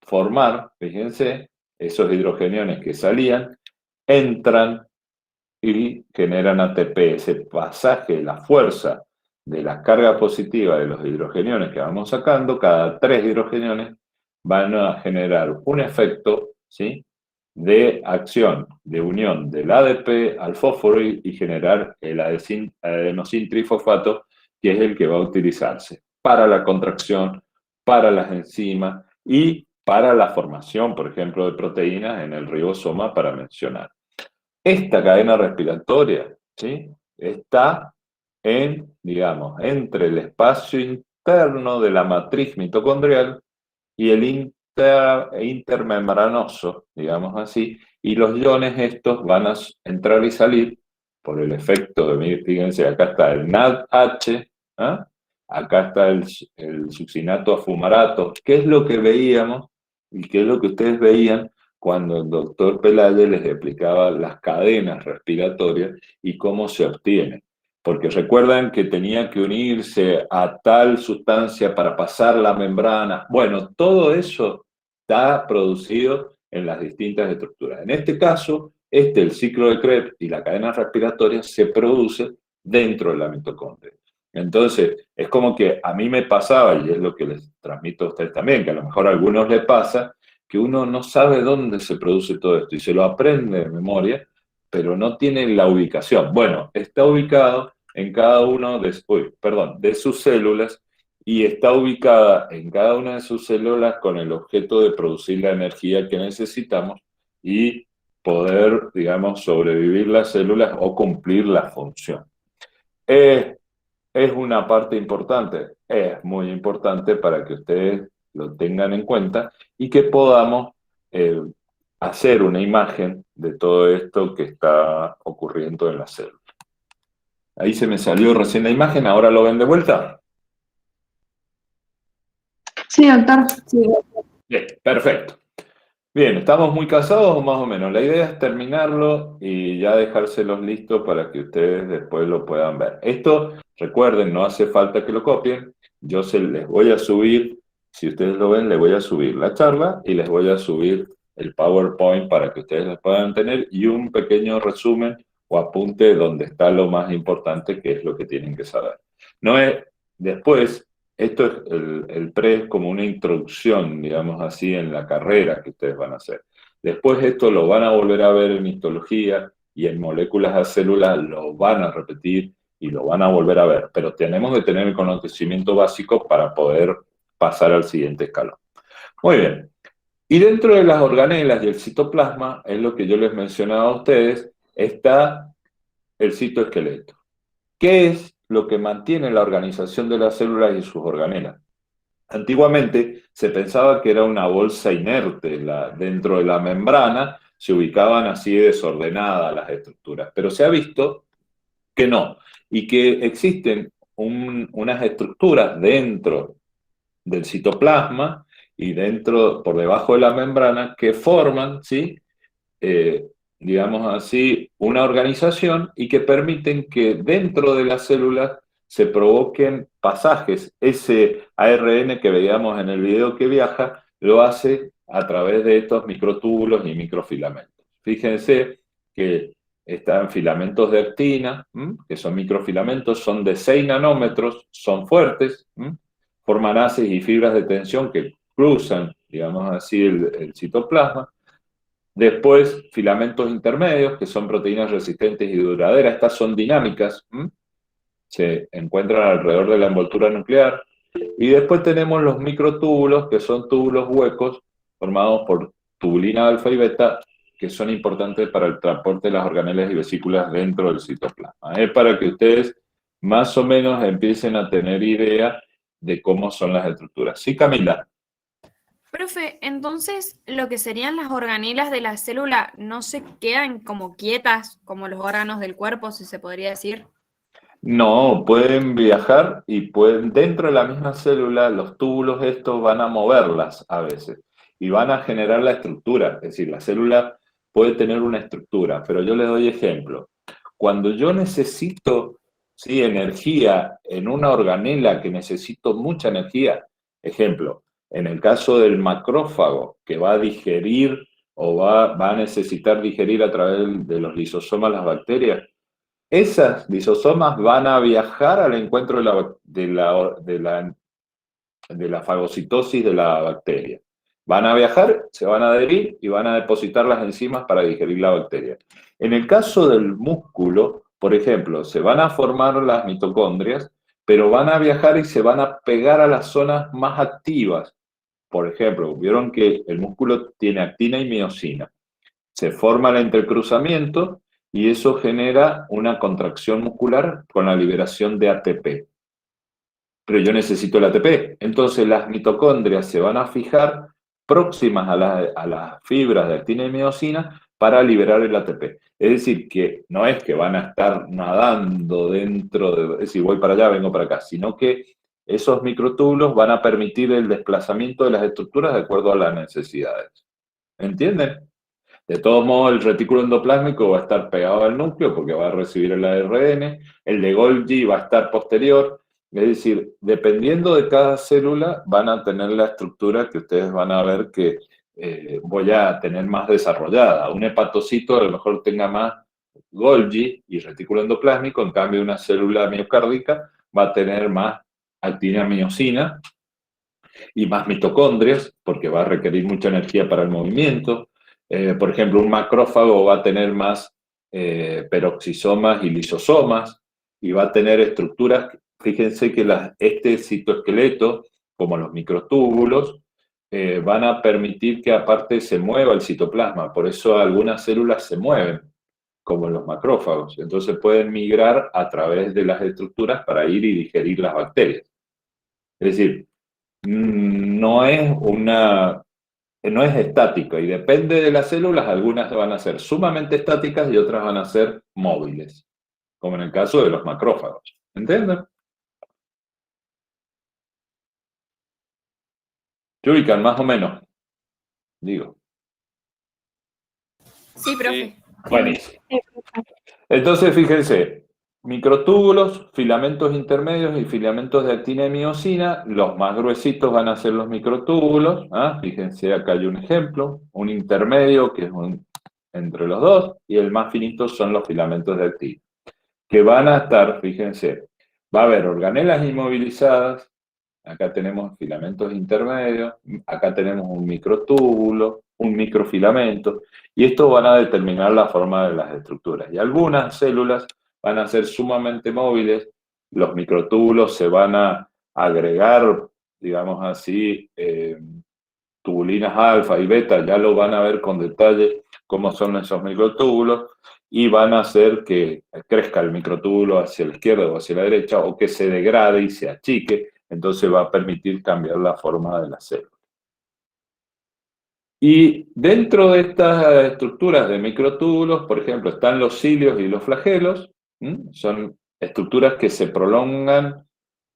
formar, fíjense, esos hidrogeniones que salían, entran y generan ATP. Ese pasaje, la fuerza de la carga positiva de los hidrogeniones que vamos sacando, cada 3 hidrogeniones van a generar un efecto, ¿sí?, de acción, de unión del ADP al fósforo y generar el adenosin trifosfato, que es el que va a utilizarse para la contracción, para las enzimas y para la formación, por ejemplo, de proteínas en el ribosoma, para mencionar. Esta cadena respiratoria, ¿sí?, está digamos, entre el espacio interno de la matriz mitocondrial y el intermembranoso, digamos así, y los iones estos van a entrar y salir por el efecto de, fíjense, acá está el NADH, ¿ah? Acá está el succinato a fumarato, que es lo que veíamos y que es lo que ustedes veían cuando el doctor Pelayo les explicaba las cadenas respiratorias y cómo se obtienen. Porque recuerdan que tenía que unirse a tal sustancia para pasar la membrana. Bueno, todo eso está producido en las distintas estructuras. En este caso, el ciclo de Krebs y la cadena respiratoria se produce dentro de la mitocondria. Entonces, es como que a mí me pasaba, y es lo que les transmito a ustedes también, que a lo mejor a algunos les pasa, que uno no sabe dónde se produce todo esto y se lo aprende de memoria, pero no tiene la ubicación. Bueno, está ubicado en cada uno de sus células y está ubicada en cada una de sus células con el objeto de producir la energía que necesitamos y poder, digamos, sobrevivir las células o cumplir la función. Es una parte importante, es muy importante para que ustedes lo tengan en cuenta y que podamos hacer una imagen de todo esto que está ocurriendo en la célula. Ahí se me salió recién la imagen, ¿ahora lo ven de vuelta? Sí, doctor. Sí. Bien, perfecto. Bien, ¿estamos muy cansados o más o menos? La idea es terminarlo y ya dejárselos listos para que ustedes después lo puedan ver. Esto, recuerden, no hace falta que lo copien. Yo les voy a subir, si ustedes lo ven, les voy a subir la charla y les voy a subir el PowerPoint para que ustedes lo puedan tener y un pequeño resumen o apunte donde está lo más importante, que es lo que tienen que saber. Después, esto es el pre, es como una introducción, digamos así, en la carrera que ustedes van a hacer. Después esto lo van a volver a ver en histología y en moléculas a células lo van a repetir y lo van a volver a ver. Pero tenemos que tener el conocimiento básico para poder pasar al siguiente escalón. Muy bien. Y dentro de las organelas y el citoplasma, es lo que yo les mencionaba a ustedes, está el citoesqueleto. ¿Qué es lo que mantiene la organización de las células y sus organelas? Antiguamente se pensaba que era una bolsa inerte, dentro de la membrana se ubicaban así desordenadas las estructuras, pero se ha visto que no, y que existen unas estructuras dentro del citoplasma y por debajo de la membrana que forman, ¿sí?, digamos así, una organización y que permiten que dentro de las células se provoquen pasajes. Ese ARN que veíamos en el video que viaja, lo hace a través de estos microtúbulos y microfilamentos. Fíjense que están filamentos de actina, que son microfilamentos, son de 6 nanómetros, son fuertes, forman haces y fibras de tensión que cruzan, digamos así, el citoplasma. Después, filamentos intermedios, que son proteínas resistentes y duraderas. Estas son dinámicas, se encuentran alrededor de la envoltura nuclear. Y después tenemos los microtúbulos, que son túbulos huecos formados por tubulina alfa y beta, que son importantes para el transporte de las organelas y vesículas dentro del citoplasma. Es para que ustedes más o menos empiecen a tener idea de cómo son las estructuras. ¿Sí, Camila? Profe, entonces lo que serían las organelas de la célula no se quedan como quietas, como los órganos del cuerpo, si se podría decir. No, pueden viajar y dentro de la misma célula, los túbulos estos van a moverlas a veces y van a generar la estructura. Es decir, la célula puede tener una estructura, pero yo les doy ejemplo. Cuando yo necesito, ¿sí?, energía en una organela que necesito mucha energía, ejemplo, En el caso del macrófago, que va a digerir o va a necesitar digerir a través de los lisosomas las bacterias, esas lisosomas van a viajar al encuentro de la fagocitosis de la bacteria. Van a viajar, se van a adherir y van a depositar las enzimas para digerir la bacteria. En el caso del músculo, por ejemplo, se van a formar las mitocondrias, pero van a viajar y se van a pegar a las zonas más activas. Por ejemplo, vieron que el músculo tiene actina y miosina. Se forma el entrecruzamiento y eso genera una contracción muscular con la liberación de ATP. Pero yo necesito el ATP. Entonces las mitocondrias se van a fijar próximas a las fibras de actina y miosina para liberar el ATP. Es decir, que no es que van a estar nadando dentro de, es decir, voy para allá, vengo para acá, sino que esos microtúbulos van a permitir el desplazamiento de las estructuras de acuerdo a las necesidades. ¿Entienden? De todos modos, el retículo endoplásmico va a estar pegado al núcleo porque va a recibir el ARN, el de Golgi va a estar posterior, es decir, dependiendo de cada célula van a tener la estructura que ustedes van a ver que voy a tener más desarrollada. Un hepatocito a lo mejor tenga más Golgi y retículo endoplásmico, en cambio una célula miocárdica va a tener más actina-miosina y más mitocondrias, porque va a requerir mucha energía para el movimiento. Por ejemplo, un macrófago va a tener más peroxisomas y lisosomas y va a tener estructuras, fíjense que este citoesqueleto, como los microtúbulos, van a permitir que aparte se mueva el citoplasma, por eso algunas células se mueven, como los macrófagos, entonces pueden migrar a través de las estructuras para ir y digerir las bacterias. Es decir, no es estático y depende de las células, algunas van a ser sumamente estáticas y otras van a ser móviles, como en el caso de los macrófagos. ¿Entienden? ¿Se ubican más o menos? Digo. Sí, profe. Buenísimo. Entonces, fíjense, microtúbulos, filamentos intermedios y filamentos de actina y miosina. Los más gruesitos van a ser los microtúbulos. Fíjense, acá hay un ejemplo. Un intermedio que es entre los dos y el más finito son los filamentos de actina. Que van a estar, fíjense, va a haber organelas inmovilizadas. Acá tenemos filamentos intermedios. Acá tenemos un microtúbulo, un microfilamento. Y estos van a determinar la forma de las estructuras. Y algunas células van a ser sumamente móviles, los microtúbulos se van a agregar, digamos así, tubulinas alfa y beta, ya lo van a ver con detalle cómo son esos microtúbulos, y van a hacer que crezca el microtúbulo hacia la izquierda o hacia la derecha, o que se degrade y se achique, entonces va a permitir cambiar la forma de la célula. Y dentro de estas estructuras de microtúbulos, por ejemplo, están los cilios y los flagelos. Son estructuras que se prolongan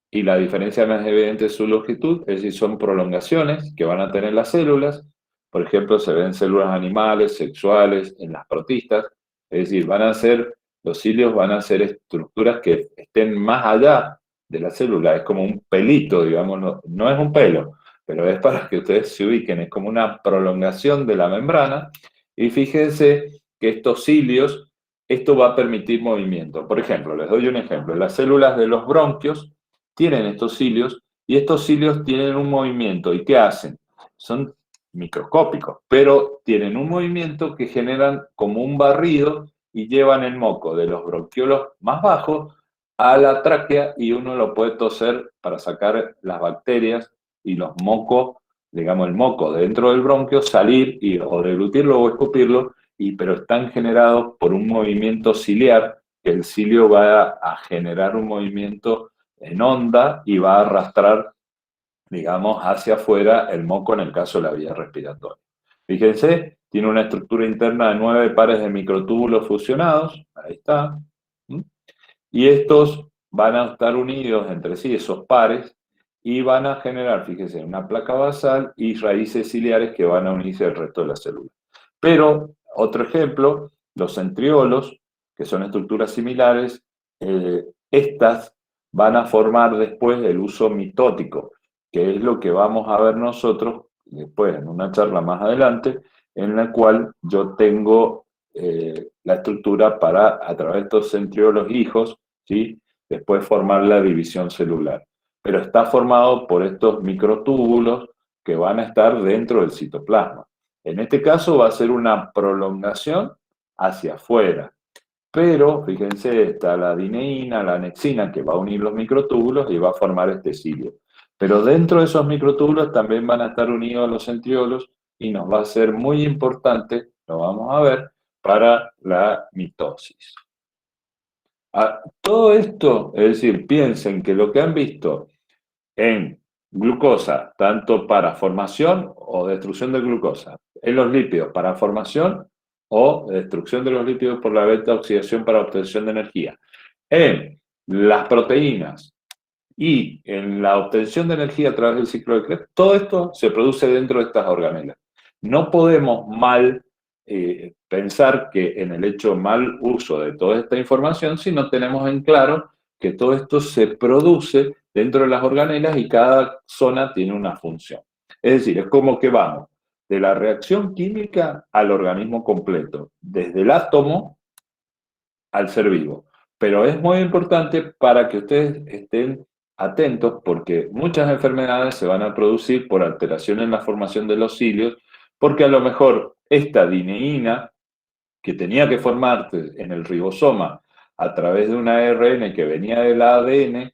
y la diferencia más evidente es su longitud, es decir, son prolongaciones que van a tener las células. Por ejemplo, se ven células animales, sexuales, en las protistas. Es decir, los cilios van a ser estructuras que estén más allá de la célula. Es como un pelito, digamos, no es un pelo, pero es para que ustedes se ubiquen, es como una prolongación de la membrana, y fíjense que estos cilios, esto va a permitir movimiento. Por ejemplo, les doy un ejemplo, las células de los bronquios tienen estos cilios, y estos cilios tienen un movimiento, ¿y qué hacen? Son microscópicos, pero tienen un movimiento que generan como un barrido, y llevan el moco de los bronquiolos más bajos a la tráquea, y uno lo puede toser para sacar las bacterias y los mocos, digamos el moco dentro del bronquio, salir o deglutirlo o escupirlo, pero están generados por un movimiento ciliar, que el cilio va a generar un movimiento en onda y va a arrastrar, digamos, hacia afuera el moco en el caso de la vía respiratoria. Fíjense, tiene una estructura interna de 9 pares de microtúbulos fusionados, ahí está, y estos van a estar unidos entre sí, esos pares, y van a generar, fíjense, una placa basal y raíces ciliares que van a unirse al resto de la célula. Pero, otro ejemplo, los centriolos, que son estructuras similares, estas van a formar después el uso mitótico. que es lo que vamos a ver nosotros después en una charla más adelante, en la cual yo tengo la estructura para, a través de estos centriolos hijos, ¿sí?, después formar la división celular. Pero está formado por estos microtúbulos que van a estar dentro del citoplasma. En este caso va a ser una prolongación hacia afuera. Pero, fíjense, está la dineína, la anexina, que va a unir los microtúbulos y va a formar este cilio. Pero dentro de esos microtúbulos también van a estar unidos los centriolos y nos va a ser muy importante, lo vamos a ver, para la mitosis. Todo esto, es decir, piensen que lo que han visto en glucosa, tanto para formación o destrucción de glucosa, en los lípidos para formación o destrucción de los lípidos por la beta oxidación para obtención de energía, en las proteínas y en la obtención de energía a través del ciclo de Krebs, todo esto se produce dentro de estas organelas. No podemos pensar que en el hecho mal uso de toda esta información si no tenemos en claro que todo esto se produce dentro de las organelas y cada zona tiene una función. Es decir, es como que vamos de la reacción química al organismo completo, desde el átomo al ser vivo. Pero es muy importante para que ustedes estén atentos porque muchas enfermedades se van a producir por alteración en la formación de los cilios, porque a lo mejor esta dineína que tenía que formarse en el ribosoma a través de un ARN que venía del ADN,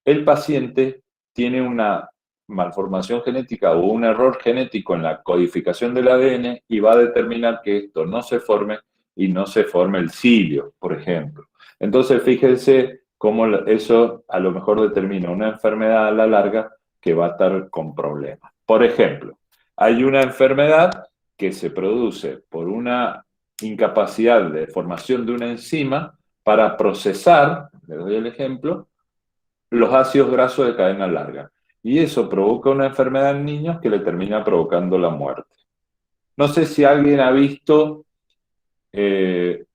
el paciente tiene una malformación genética o un error genético en la codificación del ADN y va a determinar que esto no se forme y no se forme el cilio, por ejemplo. Entonces, fíjense cómo eso a lo mejor determina una enfermedad a la larga que va a estar con problemas. Por ejemplo, hay una enfermedad que se produce por una incapacidad de formación de una enzima para procesar, les doy el ejemplo, los ácidos grasos de cadena larga. Y eso provoca una enfermedad en niños que le termina provocando la muerte. No sé si alguien ha visto, es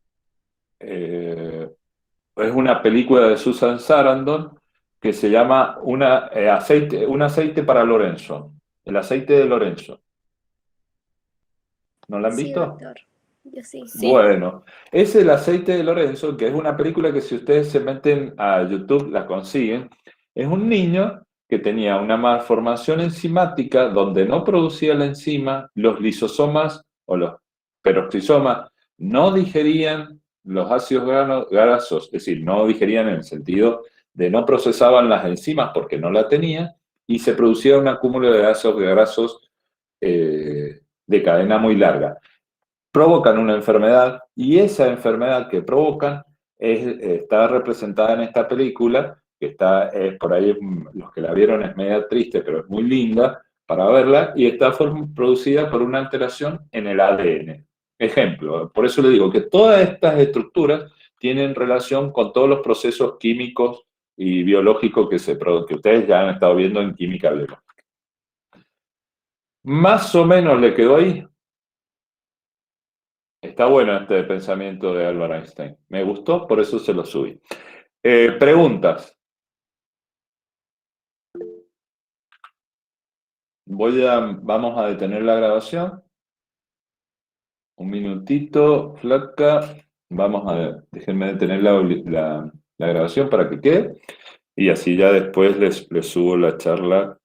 una película de Susan Sarandon que se llama un aceite para Lorenzo, el aceite de Lorenzo. ¿No la han visto? Sí, doctor. Yo sí. Bueno, es el aceite de Lorenzo, que es una película que si ustedes se meten a YouTube la consiguen. Es un niño que tenía una malformación enzimática donde no producía la enzima, los lisosomas o los peroxisomas no digerían los ácidos grasos, es decir, no digerían en el sentido de no procesaban las enzimas porque no la tenían y se producía un acúmulo de ácidos grasos de cadena muy larga. Provocan una enfermedad y esa enfermedad que provocan está representada en esta película, que está por ahí, los que la vieron es media triste, pero es muy linda para verla, y está producida por una alteración en el ADN. Ejemplo, por eso le digo que todas estas estructuras tienen relación con todos los procesos químicos y biológicos que ustedes ya han estado viendo en química biológica. Más o menos le quedó ahí. Está bueno este pensamiento de Albert Einstein. Me gustó, por eso se lo subí. Preguntas. Vamos a detener la grabación. Un minutito, flaca. Vamos a ver, déjenme detener la grabación para que quede. Y así ya después les subo la charla